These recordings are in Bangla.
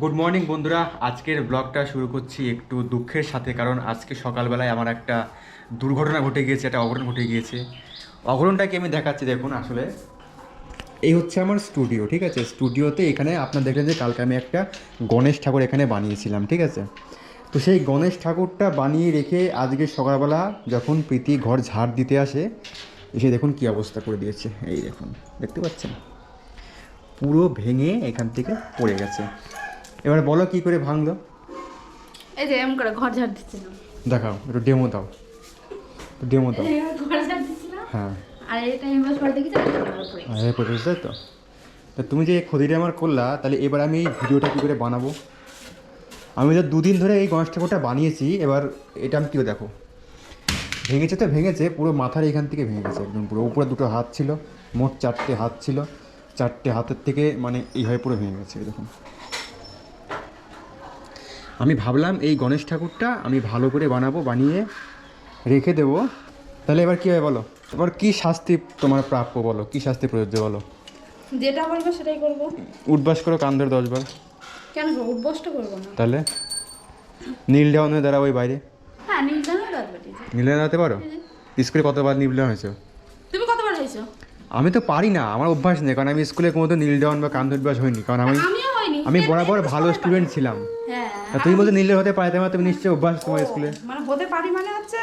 গুড মর্নিং বন্ধুরা, আজকের ব্লগটা শুরু করছি একটু দুঃখের সাথে। কারণ আজকে সকালবেলায় আমার একটা দুর্ঘটনা ঘটে গিয়েছে, একটা অঘটন ঘটে গিয়েছে। অঘটনটাকে আমি দেখাচ্ছি, দেখুন। আসলে এই হচ্ছে আমার স্টুডিও, ঠিক আছে। স্টুডিওতে এখানে আপনার দেখলেন যে কালকে আমি একটা গণেশ ঠাকুর এখানে বানিয়েছিলাম, ঠিক আছে। তো সেই গণেশ ঠাকুরটা বানিয়ে রেখে আজকে সকালবেলা যখন প্রীতি ঘর ঝাড় দিতে আসে, এসে দেখুন কী অবস্থা করে দিয়েছে। এই দেখুন, দেখতে পাচ্ছেন, পুরো ভেঙে এখান থেকে পড়ে গেছে। এবার বলো কি করে ভাঙলো। এই যে এমন করে ঘর ঝাড় দিচ্ছিলাম। দেখাও, একটু ডেমো দাও, ডেমো দাও। ঘর ঝাড় দিচ্ছিলাম। হ্যাঁ, আর এটা আমি বাস পরে দেখি পড়েছে তো। তা তুমি যে ক্ষতিটা আমার করলা, তাহলে এবার আমি এই ভিডিওটা কী করে বানাবো। আমি তো দুদিন ধরে এই গণেশ ঠাকুরটা বানিয়েছি। এবার এটা আমি কী দেখো, ভেঙেছে তো ভেঙেছে, পুরো মাথার এখান থেকে ভেঙে গেছে একদম পুরো। উপরে দুটো হাত ছিল, মোট 4টে হাত ছিল, 4টে হাতের থেকে মানে এইভাবে পুরো ভেঙে গেছে। দেখুন, আমি ভাবলাম এই গণেশ ঠাকুরটা আমি ভালো করে বানাবো, বানিয়ে রেখে দেবো। তাহলে এবার কী হয় বলো, এবার কী শাস্তি তোমার প্রাপ্য বলো, কী শাস্তি প্রযোজ্য বলো। যেটা বলবো সেটাই করবো। উঠবাস করো কান ধরে 10 বার। কেন উঠবসটা করবো না? তাহলে নীল ডাউন হয়ে দাঁড়াবো ওই বাইরে। হ্যাঁ, নির্জানো দাঁত বাটি। নীল ডাউন দাঁড়াতে পারো? স্কুলে কতবার নীল ডাউন হয়েছে? তুমি কতবার হয়েছো? আমি তো পারি না, আমার অভ্যাস নেই। কারণ আমি স্কুলে কোনো তো নীল ডাউন বা কান ধরে অভ্যাস হয়নি। কারণ আমিও হয়নি। আমি বরাবর ভালো স্টুডেন্ট ছিলাম। হ্যাঁ, তা তুমি বলতে নীল হতে পারতে না, তুমি নিশ্চয়ই অভ্যাস তোমার স্কুলে। মানে হতে পারি মানে হচ্ছে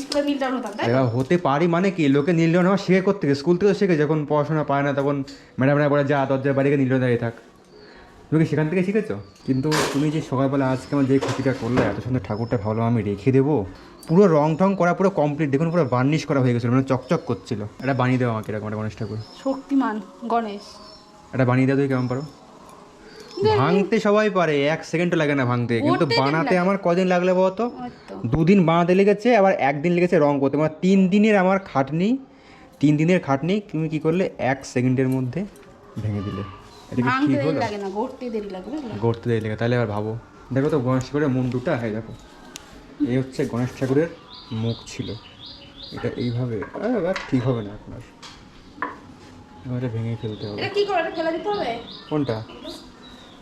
স্কুলে নীলটাউন হতাম, তাই? এবার হতে পারি মানে কি, লোকে নীল ডাউন হওয়া শিখে করতে স্কুল থেকে শেখে। যখন পড়াশোনা পায় না তখন ম্যাডামরা বলে যা দরজার বাড়িকে নীল ডাউন দাঁড়িয়ে থাক। তুমি কি সেখান থেকে শিখেছো? কিন্তু তুমি যে সকালবেলা আজকে আমার যে ক্ষতিটা করলে, এত সুন্দর ঠাকুরটা ভাবলাম আমি রেখে দেবো। পুরো রং টং করা পুরো কমপ্লিট, দেখুন পুরো বার্নিশ করা হয়ে গেছিলো, মানে চকচক করছিল। এটা বানিয়ে দেবো আমাকে, এরকম একটা গণেশ ঠাকুর। শক্তিমান গণেশ। এটা বানিয়ে দেওয়া, তুই কেমন পারো? ভাঙতে সবাই পারে, 1 সেকেন্ডও লাগে না ভাঙতে, কিন্তু বানাতে আমার কদিন লাগলে বলতো? 2 দিন বানাতে লেগেছে, আবার 1 দিন লেগেছে রং করতে। মানে 3 দিনের আমার খাটনি, 3 দিনের খাটনি। তুমি কী করলে 1 সেকেন্ডের মধ্যে ভেঙে দিলে। এটা কি ঠিক হলো? গড়তে দেরি লাগে। গড়তে দেরি লাগে, তাহলে আবার ভাবো। দেখো তো গণেশ ঠাকুরের মুন্ডুটা, হ্যাঁ দেখো, এই হচ্ছে গণেশ ঠাকুরের মুখ ছিল। এটা এইভাবে এবার ঠিক হবে না এখন আর, এবারে ভেঙে ফেলতে হবে। এটা কি করে, এটা ফেলে দিতে হবে? কোনটা?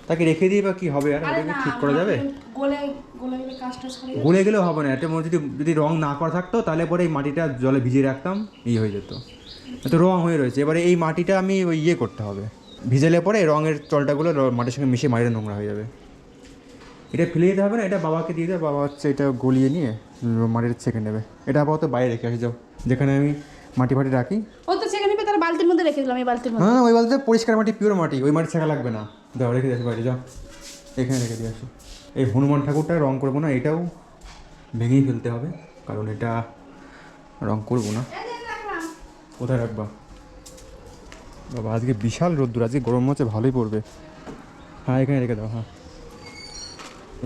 তাকে রেখে দিয়ে বা কী হবে, আর এটা কি ঠিক করা যাবে? গলে গলে গেলে কাজটা করে। গলে গেলেও হবে না। এতে যদি যদি রং না করা থাকতো তাহলে পরে এই মাটিটা জলে ভিজিয়ে রাখতাম, হয়ে যেত। এত রং হয়ে রয়েছে। এবারে এই মাটিটা আমি ওই করতে হবে, ভিজালে পরে রঙের চলটাগুলো মাটির সঙ্গে মিশে মাটিটা নোংরা হয়ে যাবে। এটা ফেলে দিতে হবে না, এটা বাবাকে দিয়ে দেবে। বাবা হচ্ছে এটা গলিয়ে নিয়ে মাটিটা ছেঁকে নেবে। এটা আপাতত বাইরে রেখে আসে যাও, যেখানে আমি মাটি ফাটি রাখি। ও তো ছেঁকে নিবে, তার বালতির মধ্যে রেখে দিলাম। এই বালতির মধ্যে? না, ওই বালতিতে পরিষ্কার মাটি, পিওর মাটি, ওই মাটি ছেঁকা লাগবে না। দাও, রেখে দিয়ে আসো বাইরে, যাও এখানে রেখে দিয়ে আসো। এই হনুমান ঠাকুরটা রং করবো না, এটাও ভেঙেই ফেলতে হবে, কারণ এটা রং করবো না। কোথায় রাখবা বাবা? আজকে বিশাল রোদ্দুর, আজকে গরম হচ্ছে, ভালোই পড়বে। হ্যাঁ, এখানে রেখে দাও। হ্যাঁ,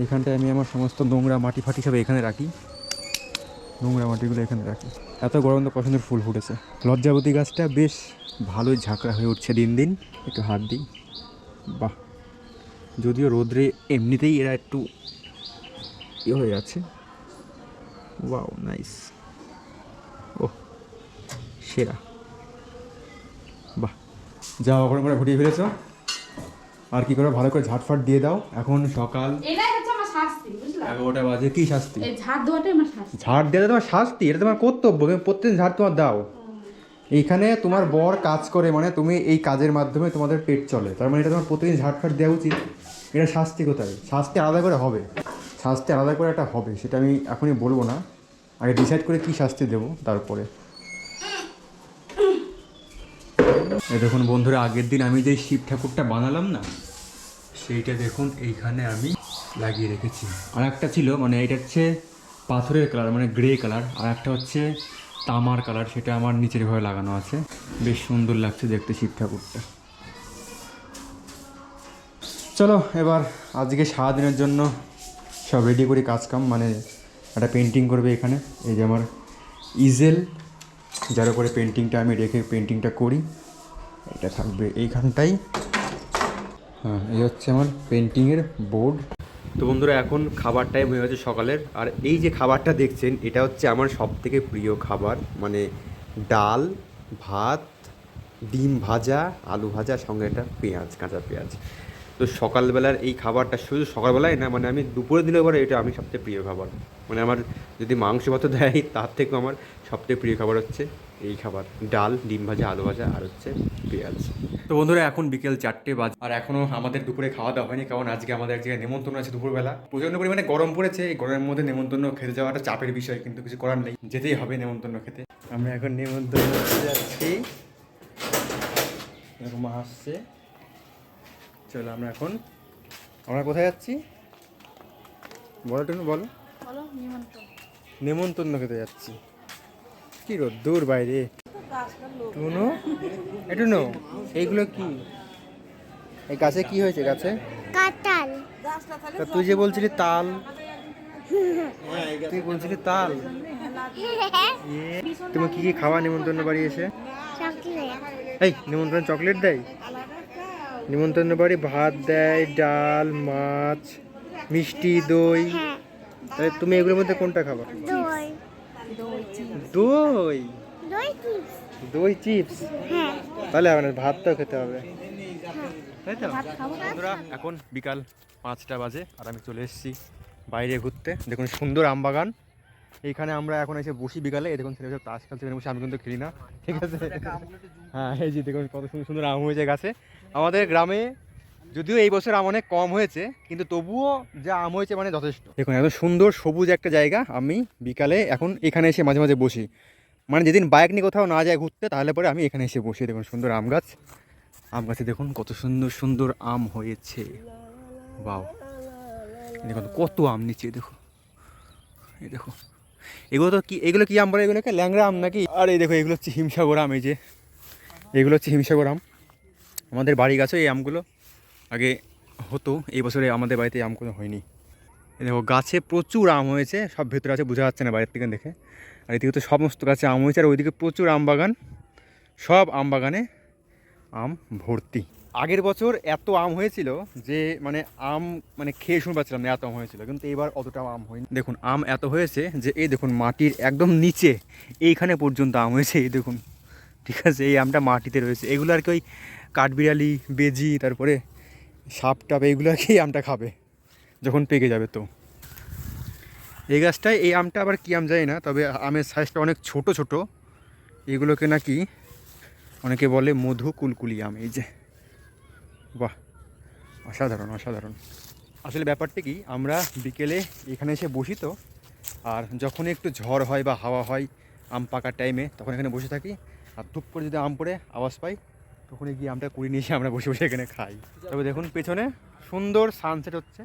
এইখানটায় আমি আমার সমস্ত নোংরা মাটি ফাটি সব এখানে রাখি, নোংরা মাটিগুলো এখানে রাখি। এত গরম তো পছন্দের ফুল ফুটেছে। লজ্জাবতী গাছটা বেশ ভালোই ঝাঁকড়া হয়ে উঠছে দিন দিন। একটু হাত দিই, বাহ। যদিও রোদ্রে এমনিতেই এরা একটু হয়ে যাচ্ছে। Wow, nice. ও সেরা, বাহ। যা ওখানে করে ফুটিয়ে ফেলেছো, আর কি করে, ভালো করে ঝাটফাট দিয়ে দাও। এখন সকাল এটাই হচ্ছে আমার শাস্তি, বুঝলা? 11টা বাজে। কি শাস্তি? এই ঝাড় দেওয়াটাই আমার শাস্তি। ঝাড় দেওয়া তোমার শাস্তি? এটা তোমার কর্তব্য, প্রত্যেকদিন ঝাড় তোমার দাও। এইখানে তোমার বর কাজ করে, মানে তুমি এই কাজের মাধ্যমে তোমাদের পেট চলে, তার মানে এটা তোমার প্রতিদিন ঝাড়ফাট দেওয়া উচিত। এটা শাস্তি কোথায়? শাস্তি আলাদা করে হবে, শাস্তি আলাদা করে একটা হবে, সেটা আমি এখনই বলবো না। আগে ডিসাইড করে কী শাস্তি দেবো তারপরে। এই দেখুন বন্ধুরা, আগের দিন আমি যে শিব ঠাকুরটা বানালাম না, সেইটা দেখুন এইখানে আমি লাগিয়ে রেখেছি। আর একটা ছিল, মানে এটা হচ্ছে পাথরের কালার, মানে গ্রে কালার, আর একটা হচ্ছে তামার কালার, সেটা আমার নিচের ঘরে লাগানো আছে। বেশ সুন্দর লাগছে দেখতে শিব ঠাকুরটা। চলো এবার আজকে সারাদিনের জন্য সব রেডি করি কাজকাম। মানে একটা পেন্টিং করবে এখানে, এই যে আমার ইজেল, যার উপরে পেন্টিংটা আমি রেখে পেন্টিংটা করি, এটা থাকবে এইখানটাই। হ্যাঁ, এই হচ্ছে আমার পেন্টিংয়ের বোর্ড। তো বন্ধুরা, এখন খাবার টাইম হয়ে গেছে সকালের। আর এই যে খাবারটা দেখছেন, এটা হচ্ছে আমার সবথেকে প্রিয় খাবার। মানে ডাল, ভাত, ডিম ভাজা, আলু ভাজা, সঙ্গে একটা পেঁয়াজ, কাঁচা পেঁয়াজ। তো সকালবেলার এই খাবারটা শুধু সকালবেলায় না, মানে আমি দুপুরে দিলে পরে এটা আমি সবচেয়ে প্রিয় খাবার। মানে আমার যদি মাংস ভাত দেয় তার থেকেও আমার সবচেয়ে প্রিয় খাবার হচ্ছে এই খাবার, ডাল, ডিম ভাজা, আলু ভাজা আর হচ্ছে পেঁয়াজ। তো বন্ধুরা এখন বিকেল 4টে বাজে আর এখনও আমাদের দুপুরে খাওয়া দাওয়া হয়নি, কারণ আজকে আমাদের এক জায়গায় নেমন্তন্ন আছে দুপুরবেলা। প্রচণ্ড পরিমাণে গরম পড়েছে, এই গরমের মধ্যে নেমন্তন্ন খেতে যাওয়াটা চাপের বিষয়, কিন্তু কিছু করার নেই, যেতেই হবে নেমন্তন্ন খেতে। আমরা এখন নেমন্তন্ন খেতে যাচ্ছি, এরকম আসছে। চলো আমরা কোথায় যাচ্ছি বলো টুনু, বলো। বলো নিমন্ত্রণ। নেমন্তন্ন খেতে যাচ্ছি। কি রোদ্দুর বাইরে। টুনু, টুনু, এইগুলো কি? এই গাছে কি হয়েছে? গাছে কাঁঠাল। তা তুই যে বলছিলি তাল, তুই বলছিলি তাল। তুমি কি কি খাওয়া নেমন্তন্ন বাড়ি এসে? চকলেট। এই নেমন্তন্ন চকলেট দেয়? নেমন্তন্ন বাড়ি ভাত দেয়, ডাল, মাছ, মিষ্টি, দই। হ্যাঁ, তাহলে তুমি এগুলোর মধ্যে কোনটা খাবা? দই। দই? দই চিপস। দই চিপস? হ্যাঁ। তাহলে হবে না, ভাতটাও খেতে হবে, তাই তো? বন্ধুরা এখন বিকাল 5টা বাজে আর আমি চলে এসেছি বাইরে ঘুরতে। দেখুন সুন্দর আম বাগান, এইখানে আমরা এখন এসে বসি বিকালে। এই দেখুন ছেলে সব তাস খেলছে, বসে আমি কিন্তু খেলি না, ঠিক আছে? হ্যাঁ, এই যে দেখুন কত সুন্দর সুন্দর আম হয়েছে গাছে আমাদের গ্রামে। যদিও এই বছর আম অনেক কম হয়েছে, কিন্তু তবুও যা আম হয়েছে মানে যথেষ্ট। দেখুন এত সুন্দর সবুজ একটা জায়গা, আমি বিকালে এখন এখানে এসে মাঝে মাঝে বসি। মানে যেদিন বাইক নিয়ে কোথাও না যায় ঘুরতে, তাহলে পরে আমি এখানে এসে বসি। দেখুন সুন্দর আম গাছ, আম গাছে দেখুন কত সুন্দর সুন্দর আম হয়েছে। বাও, দেখুন কত আম নিচে, দেখো এই দেখো। এগুলো কি আম বলে? এগুলোকে ল্যাংড়া আম নাকি? আর এই দেখো এগুলো হচ্ছে হিমসাগর আম। এই যে এগুলো হচ্ছে হিমসাগর আম। আমাদের বাড়ি গাছে এই আমগুলো আগে হতো, এই বছরে আমাদের বাড়িতে এই আমগুলো হয়নি। এই দেখো গাছে প্রচুর আম হয়েছে, সব ভেতরে আছে, বোঝা যাচ্ছে না বাইরের থেকে দেখে। আর এদিকে তো সমস্ত গাছে আম হয়েছে, আর ওইদিকে প্রচুর আম বাগান, সব আম বাগানে আম ভর্তি। আগের বছর এত আম হয়েছিল যে মানে আম মানে খেয়ে শুনে পাচ্ছিলাম না, এত আম হয়েছিল। কিন্তু এবার অতটা আম হয়নি। দেখুন আম এত হয়েছে যে এই দেখুন মাটির একদম নিচে এইখানে পর্যন্ত আম হয়েছে, এই দেখুন, ঠিক আছে? এই আমটা মাটিতে রয়েছে। এগুলো আর কি ওই কাঠবিড়ালি, বেজি, তারপরে সাপ টাপ, এইগুলো আর কি আমটা খাবে যখন পেকে যাবে। তো এই গাছটায় এই আমটা আবার কী আম যায় না, তবে আমের সাইজটা অনেক ছোট ছোট। এগুলোকে নাকি অনেকে বলে মধু কুলকুলি আম। এই যে বাহ, অসাধারণ অসাধারণ। আসলে ব্যাপারটা কি, আমরা বিকেলে এখানে এসে বসি তো, আর যখন একটু ঝড় হয় বা হাওয়া হয় আম পাকার টাইমে, তখন এখানে বসে থাকি। আর ধূপ করে যদি আম পড়ে আওয়াজ পাই, তখন গিয়ে আমটা কুড়ি নিয়ে এসে আমরা বসে বসে এখানে খাই। তবে দেখুন পেছনে সুন্দর সানসেট হচ্ছে।